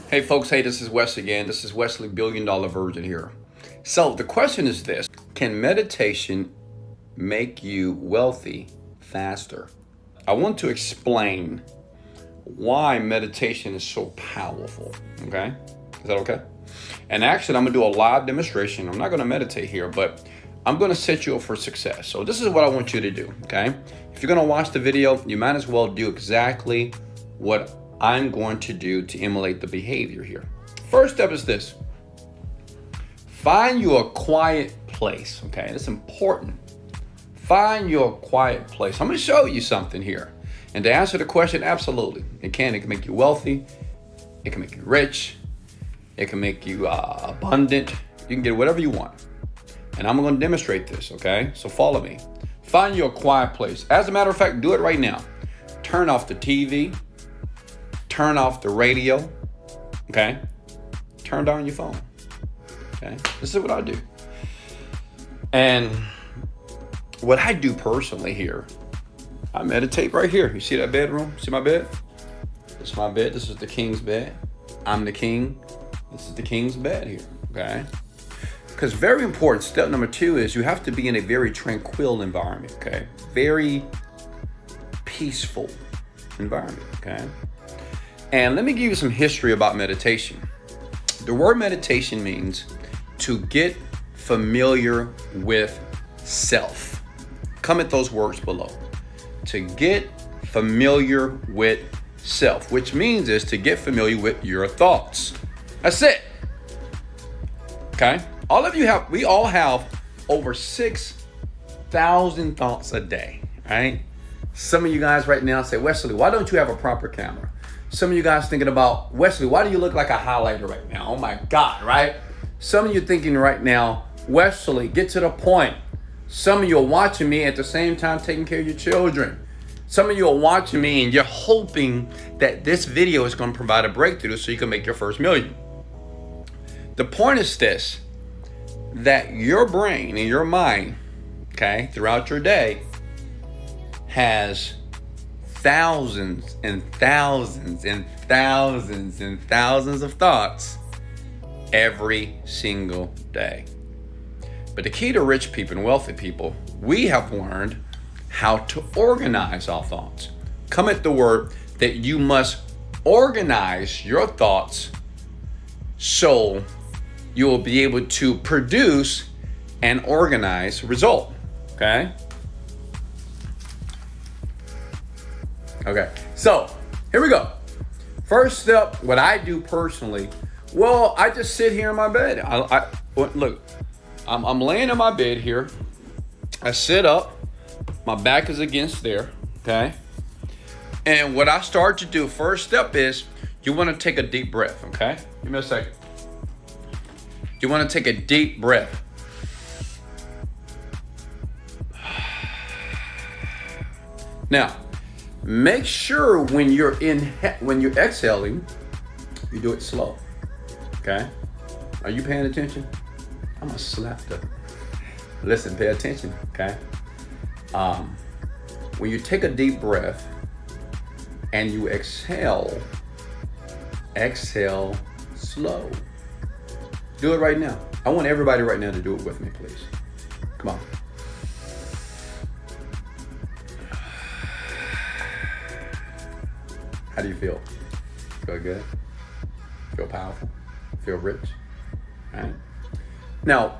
Hey folks, hey, this is Wes again. This is Wesley $1 Virgin here. So the question is this: can meditation make you wealthy faster? I want to explain why meditation is so powerful, okay? Is that okay? And actually, I'm gonna do a live demonstration. I'm not gonna meditate here, but I'm gonna set you up for success. So this is what I want you to do, okay? If you're gonna watch the video, you might as well do exactly what I'm going to do to emulate the behavior here. First step is this: find you a quiet place, okay? That's important. Find you a quiet place. I'm gonna show you something here. And to answer the question, absolutely. It can make you wealthy. It can make you rich. It can make you abundant. You can get whatever you want. And I'm gonna demonstrate this, okay? So follow me. Find you a quiet place. As a matter of fact, do it right now. Turn off the TV. Turn off the radio, okay? Turn down your phone, okay? This is what I do. And what I do personally here, I meditate right here. You see that bedroom? See my bed? This is my bed. This is the king's bed. I'm the king. This is the king's bed here, okay? Because very important, step number 2 is you have to be in a very tranquil environment, okay? Very peaceful environment, okay? And let me give you some history about meditation. The word meditation means to get familiar with self. Comment those words below. To get familiar with self, which means is to get familiar with your thoughts. That's it. Okay? We all have over 6,000 thoughts a day, right? Some of you guys right now say, Wesley, why don't you have a proper camera? Some of you guys thinking about, Wesley, why do you look like a highlighter right now? Oh my God, right? Some of you thinking right now, Wesley, get to the point. Some of you are watching me at the same time taking care of your children. Some of you are watching me and you're hoping that this video is going to provide a breakthrough so you can make your first million. The point is this, that your brain and your mind, okay, throughout your day has thousands and thousands and thousands and thousands of thoughts every single day. But the key to rich people and wealthy people, we have learned how to organize our thoughts. Comment the word that you must organize your thoughts so you will be able to produce an organized result, okay? Okay, so here we go. First step, what I do personally, well, I just sit here in my bed. Look, I'm laying in my bed here. I sit up, my back is against there, okay? And what I start to do, first step is you wanna take a deep breath, okay? Give me a second. You wanna take a deep breath. Now, make sure when you're exhaling, you do it slow, okay? Are you paying attention? I'm gonna slap the, listen, pay attention, okay? When you take a deep breath and you exhale slow. Do it right now. I want everybody right now to do it with me, please. Come on. How do you feel? Feel good? Feel powerful? Feel rich? All right. Now,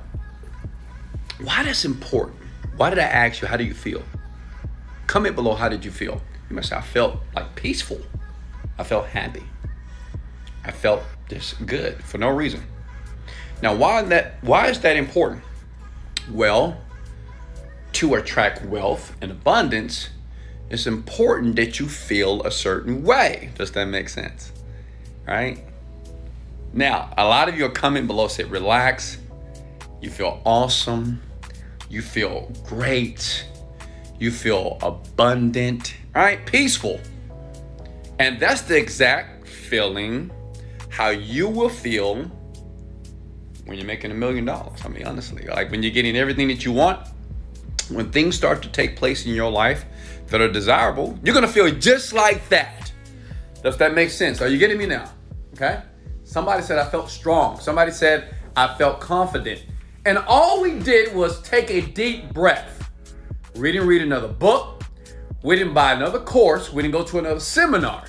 why that's important? Why did I ask you, how do you feel? Comment below, how did you feel? You must say, I felt like peaceful. I felt happy. I felt just good for no reason. Now, why is that important? Well, to attract wealth and abundance, it's important that you feel a certain way. Does that make sense? Right? Now, a lot of you are coming below, say, relax. You feel awesome. You feel great. You feel abundant, right? Peaceful. And that's the exact feeling how you will feel when you're making $1 million. I mean, honestly, like when you're getting everything that you want, when things start to take place in your life that are desirable, you're gonna feel just like that. Does that make sense? Are you getting me now? Okay? Somebody said I felt strong. Somebody said I felt confident. And all we did was take a deep breath. We didn't read another book. We didn't buy another course. We didn't go to another seminar.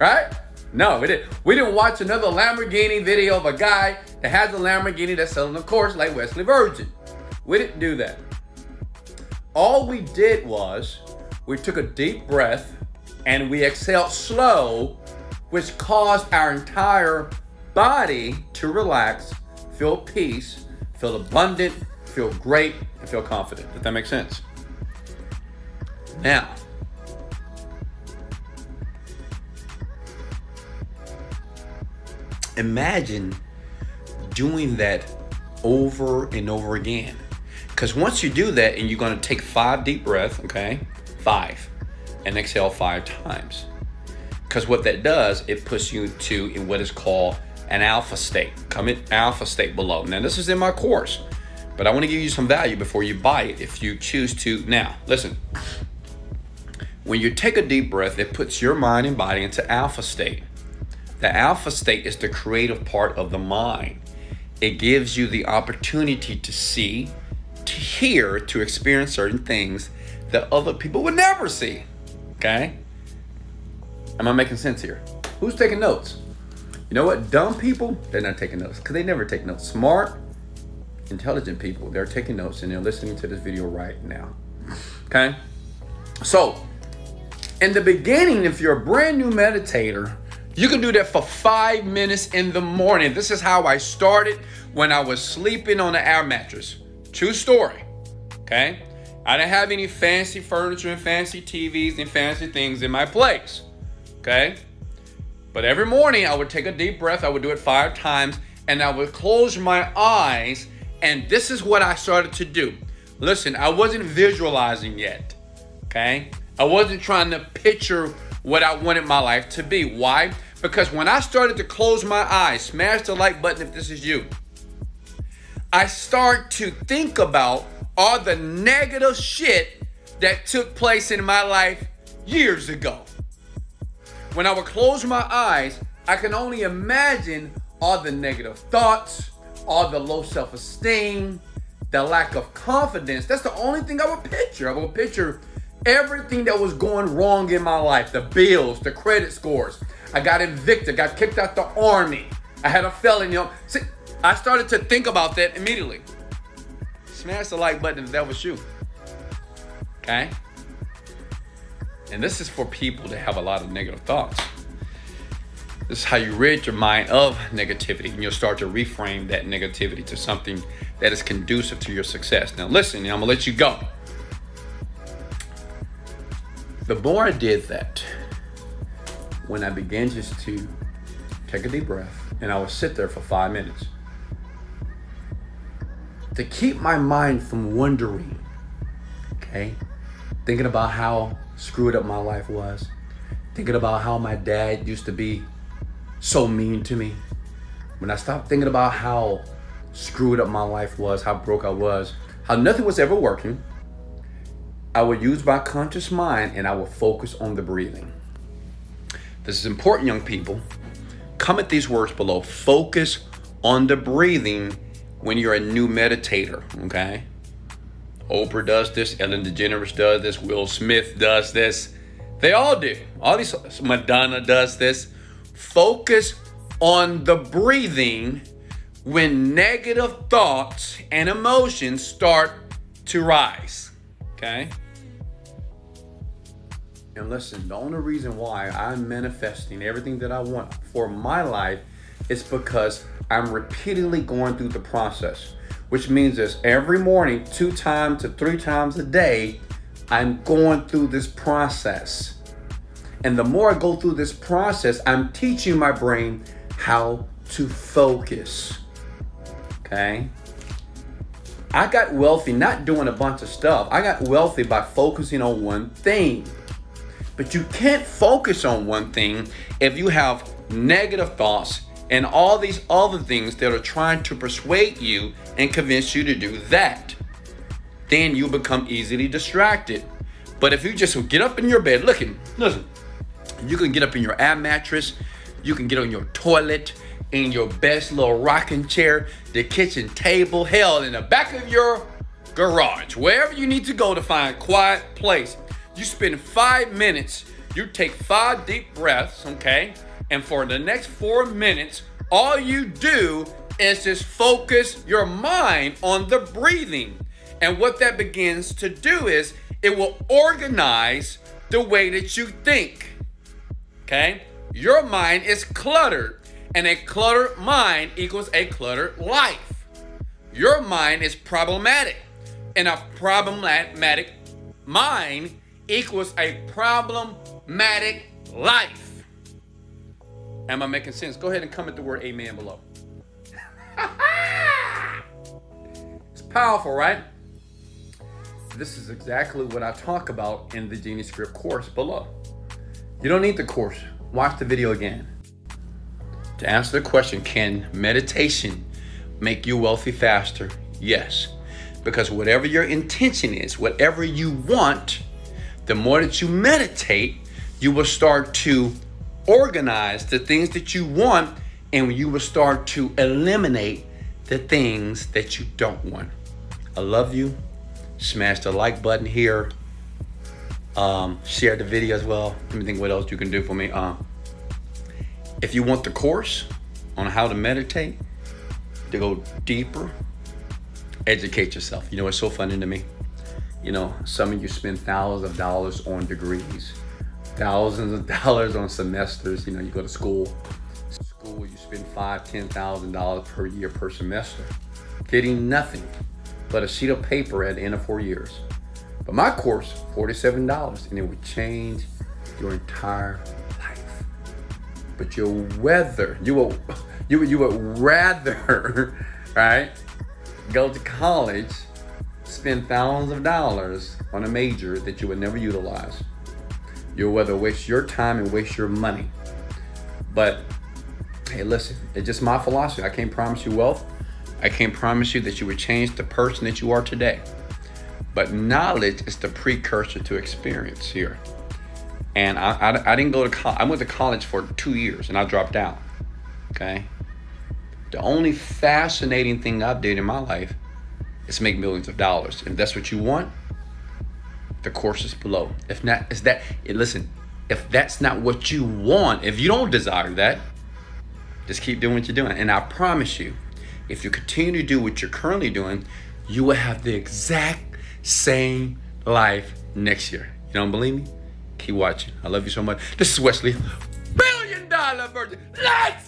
Right? No, we didn't. We didn't watch another Lamborghini video of a guy that has a Lamborghini that's selling a course like Wesley Virgin. We didn't do that. All we did was we took a deep breath and we exhaled slow, which caused our entire body to relax, feel peace, feel abundant, feel great, and feel confident. Does that make sense? Now, imagine doing that over and over again. Because once you do that, and you're going to take 5 deep breaths, okay? 5, and exhale 5 times. Because what that does, it puts you in what is called an alpha state. Come in alpha state below. Now, this is in my course, but I want to give you some value before you buy it if you choose to. Now, listen. When you take a deep breath, it puts your mind and body into alpha state. The alpha state is the creative part of the mind. It gives you the opportunity to see, to hear, to experience certain things that other people would never see. Okay? Am I making sense here? Who's taking notes? You know what? Dumb people, they're not taking notes because they never take notes. Smart, intelligent people, they're taking notes and they're listening to this video right now. Okay? So, in the beginning, if you're a brand new meditator, you can do that for 5 minutes in the morning. This is how I started when I was sleeping on the air mattress. True story. Okay? I didn't have any fancy furniture and fancy TVs and fancy things in my place. Okay? But every morning I would take a deep breath. I would do it 5 times and I would close my eyes. And this is what I started to do. Listen, I wasn't visualizing yet. Okay? I wasn't trying to picture what I wanted my life to be. Why? Because when I started to close my eyes, smash the like button if this is you, I start to think about all the negative shit that took place in my life years ago. When I would close my eyes, I can only imagine all the negative thoughts, all the low self-esteem, the lack of confidence. That's the only thing I would picture. I would picture everything that was going wrong in my life, the bills, the credit scores. I got evicted, got kicked out the army. I had a felony. See, I started to think about that immediately. Smash the like button if that was you. Okay? And this is for people that have a lot of negative thoughts. This is how you rid your mind of negativity, and you'll start to reframe that negativity to something that is conducive to your success. Now listen, I'm gonna let you go. The more I did that, when I began just to take a deep breath, and I would sit there for 5 minutes, to keep my mind from wandering, okay? Thinking about how screwed up my life was, thinking about how my dad used to be so mean to me. When I stopped thinking about how screwed up my life was, how broke I was, how nothing was ever working, I would use my conscious mind and I would focus on the breathing. This is important, young people. Comment these words below. Focus on the breathing when you're a new meditator, okay? Oprah does this, Ellen DeGeneres does this, Will Smith does this. They all do. All these, Madonna does this. Focus on the breathing when negative thoughts and emotions start to rise, okay? And listen, the only reason why I'm manifesting everything that I want for my life is because I'm repeatedly going through the process, which means this every morning, 2 times to 3 times a day, I'm going through this process. And the more I go through this process, I'm teaching my brain how to focus, okay? I got wealthy not doing a bunch of stuff. I got wealthy by focusing on one thing. But you can't focus on one thing if you have negative thoughts and all these other things that are trying to persuade you and convince you to do that. Then you become easily distracted. But if you just get up in your bed, listen, you can get up in your air mattress, You can get on your toilet, in your best little rocking chair, the kitchen table, hell, in the back of your garage, wherever you need to go to find a quiet place. You spend 5 minutes, you take 5 deep breaths, okay? And for the next 4 minutes, all you do is just focus your mind on the breathing. And what that begins to do is it will organize the way that you think, okay? Your mind is cluttered, and a cluttered mind equals a cluttered life. Your mind is problematic, and a problematic mind equals a problematic life. Am I making sense? Go ahead and comment the word amen below. It's powerful, right? This is exactly what I talk about in the Genie Script course below. You don't need the course. Watch the video again. To answer the question, can meditation make you wealthy faster? Yes. Because whatever your intention is, whatever you want, the more that you meditate, you will start to organize the things that you want, and you will start to eliminate the things that you don't want. I love you. Smash the like button here. Share the video as well. Let me think what else you can do for me. If you want the course on how to meditate, to go deeper, educate yourself. You know, it's so funny to me. You know, some of you spend thousands of dollars on degrees, thousands of dollars on semesters. You know, you go to school, you spend $5,000, $10,000 per year per semester, getting nothing but a sheet of paper at the end of 4 years. But my course, $47, and it would change your entire life. But you would rather, right, go to college, spend thousands of dollars on a major that you would never utilize. You'll rather waste your time and waste your money. But hey, listen, it's just my philosophy. I can't promise you wealth. I can't promise you that you would change the person that you are today. But knowledge is the precursor to experience here. And I didn't go to college. I went to college for 2 years and I dropped out, okay? The only fascinating thing I did in my life is make millions of dollars. And if that's what you want, the course is below. If not, listen, if that's not what you want, if you don't desire that, just keep doing what you're doing. And I promise you, if you continue to do what you're currently doing, you will have the exact same life next year. You don't believe me? Keep watching. I love you so much. This is Wesley, $1 Billion Virgin. Let's